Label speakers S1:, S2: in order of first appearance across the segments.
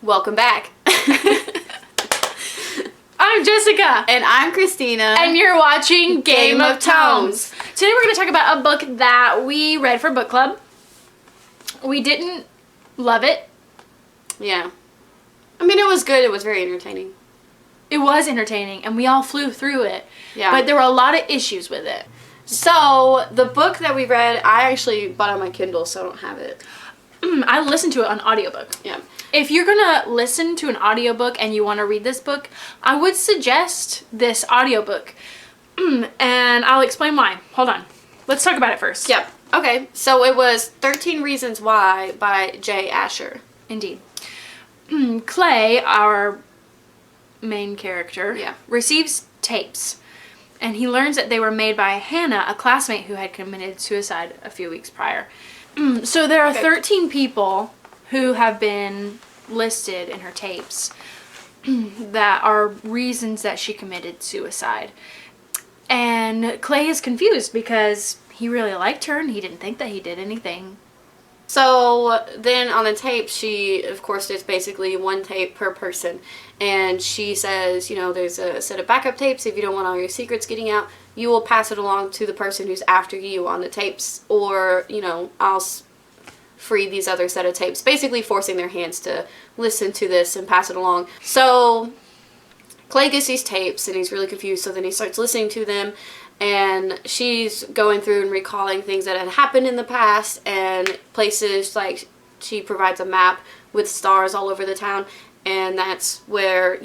S1: Welcome back.
S2: I'm Jessica.
S1: And I'm Christeena.
S2: And you're watching Game of Tones. Today we're going to talk about a book that we read for book club. We didn't love it.
S1: Yeah. I mean, it was good. It was very entertaining.
S2: It was entertaining, and we all flew through it.
S1: Yeah.
S2: But there were a lot of issues with it.
S1: So, the book that we read, I actually bought on my Kindle, so I don't have it.
S2: I listened to it on audiobook.
S1: Yeah.
S2: If you're going to listen to an audiobook and you want to read this book, I would suggest this audiobook. And I'll explain why. Hold on. Let's talk about it first.
S1: Yep. Okay. So, it was 13 Reasons Why by Jay Asher.
S2: Indeed. Clay, our main character, receives tapes. And he learns that they were made by Hannah, a classmate who had committed suicide a few weeks prior. So there are 13 people who have been listed in her tapes that are reasons that she committed suicide. And Clay is confused because he really liked her and he didn't think that he did anything.
S1: So then on the tape, of course, there's basically one tape per person. And she says, there's a set of backup tapes. If you don't want all your secrets getting out, you will pass it along to the person who's after you on the tapes. Or, I'll free these other set of tapes. Basically forcing their hands to listen to this and pass it along. So Clay gets these tapes and he's really confused. So then he starts listening to them. And she's going through and recalling things that had happened in the past and places, like she provides a map with stars all over the town. And that's where,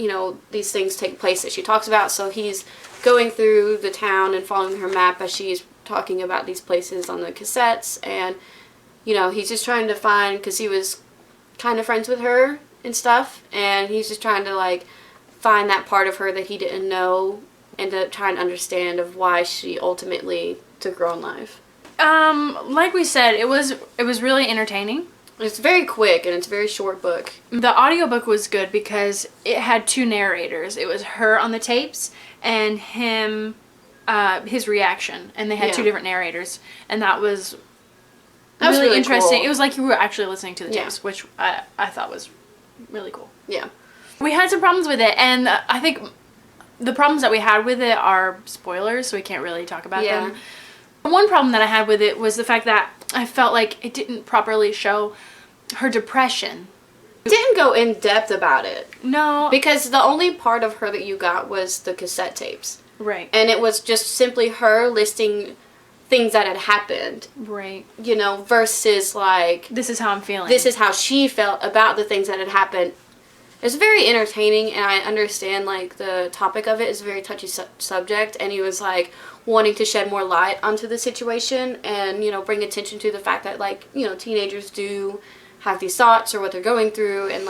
S1: these things take place that she talks about. So he's going through the town and following her map as she's talking about these places on the cassettes. And, he's just trying to find, because he was kind of friends with her and stuff. And he's just trying to, find that part of her that he didn't know and to try and understand of why she ultimately took her own life.
S2: Like we said, it was really entertaining.
S1: It's very quick and it's a very short book.
S2: The audiobook was good because it had two narrators. It was her on the tapes and him, his reaction. And they had two different narrators. And that was really interesting.
S1: Cool.
S2: It was like you were actually listening to the tapes, which I thought was really cool.
S1: Yeah.
S2: We had some problems with it, and I think the problems that we had with it are spoilers, so we can't really talk about them. One problem that I had with it was the fact that I felt like it didn't properly show her depression.
S1: It didn't go in depth about it.
S2: No.
S1: Because the only part of her that you got was the cassette tapes.
S2: Right.
S1: And it was just simply her listing things that had happened.
S2: Right.
S1: Versus
S2: this is how I'm feeling.
S1: This is how she felt about the things that had happened. It's very entertaining, and I understand, the topic of it is a very touchy subject, and he was, wanting to shed more light onto the situation and, bring attention to the fact that, teenagers do have these thoughts or what they're going through, and,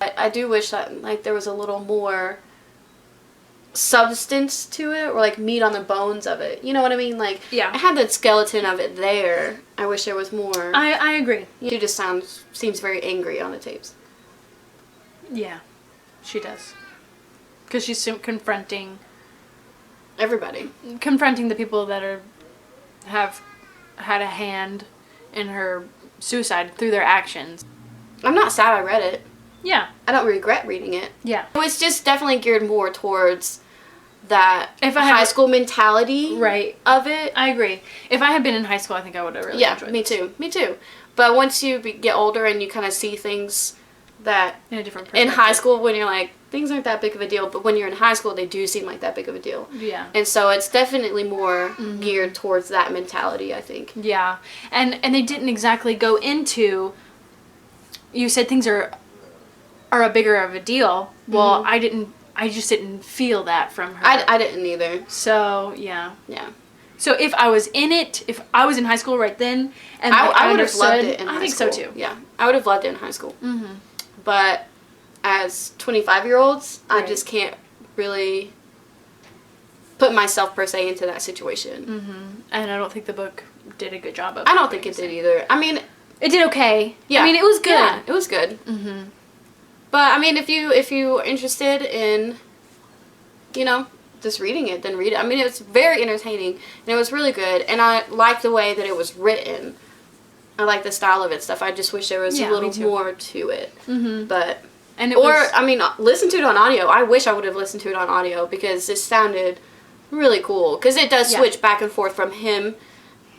S1: I do wish that, there was a little more substance to it, or, meat on the bones of it. You know what I mean?
S2: Yeah.
S1: I had the skeleton of it there. I wish there was more.
S2: I agree.
S1: She just seems very angry on the tapes.
S2: Yeah, she does. Because she's confronting
S1: everybody.
S2: Confronting the people that have had a hand in her suicide through their actions.
S1: I'm not sad I read it.
S2: Yeah.
S1: I don't regret reading it.
S2: Yeah.
S1: It was just definitely geared more towards that high school mentality of it.
S2: I agree. If I had been in high school, I think I would have really enjoyed it.
S1: Me too. But once you get older and you kind of see things that
S2: in a different perspective.
S1: In high school, when you're things aren't that big of a deal, but when you're in high school, they do seem like that big of a deal.
S2: Yeah.
S1: And so it's definitely more geared towards that mentality, I think.
S2: Yeah. And they didn't exactly go into, you said things are a bigger of a deal. Well, I just didn't feel that from her.
S1: I didn't either.
S2: So, yeah.
S1: Yeah.
S2: So if I was in it, if I was in high school right then, and
S1: I would have loved it in high school.
S2: I think so too.
S1: Yeah. I would have loved it in high school. Mm-hmm. But as 25-year-olds, I just can't really put myself per se into that situation.
S2: Mm-hmm. And I don't think the book did a good job of it.
S1: I don't think it did either. I mean,
S2: it did okay.
S1: Yeah.
S2: I mean, it was good.
S1: Yeah, it was good. Mm-hmm. But I mean, if you're interested in, just reading it, then read it. I mean, it was very entertaining and it was really good, and I liked the way that it was written. I like the style of it stuff. I just wish there was a little more to it. Mm-hmm. But
S2: And
S1: listen to it on audio. I wish I would have listened to it on audio because it sounded really cool. Because it does switch back and forth from him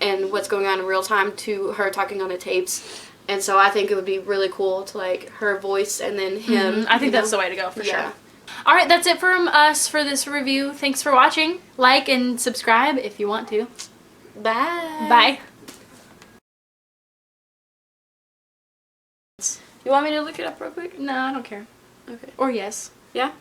S1: and what's going on in real time to her talking on the tapes. And so I think it would be really cool to, like, her voice and then him.
S2: Mm-hmm. I think that's the way to go, for sure. All right, that's it from us for this review. Thanks for watching. Like and subscribe if you want to.
S1: Bye.
S2: Bye.
S1: You want me to look it up real quick?
S2: No, I don't care.
S1: Okay.
S2: Or yes.
S1: Yeah?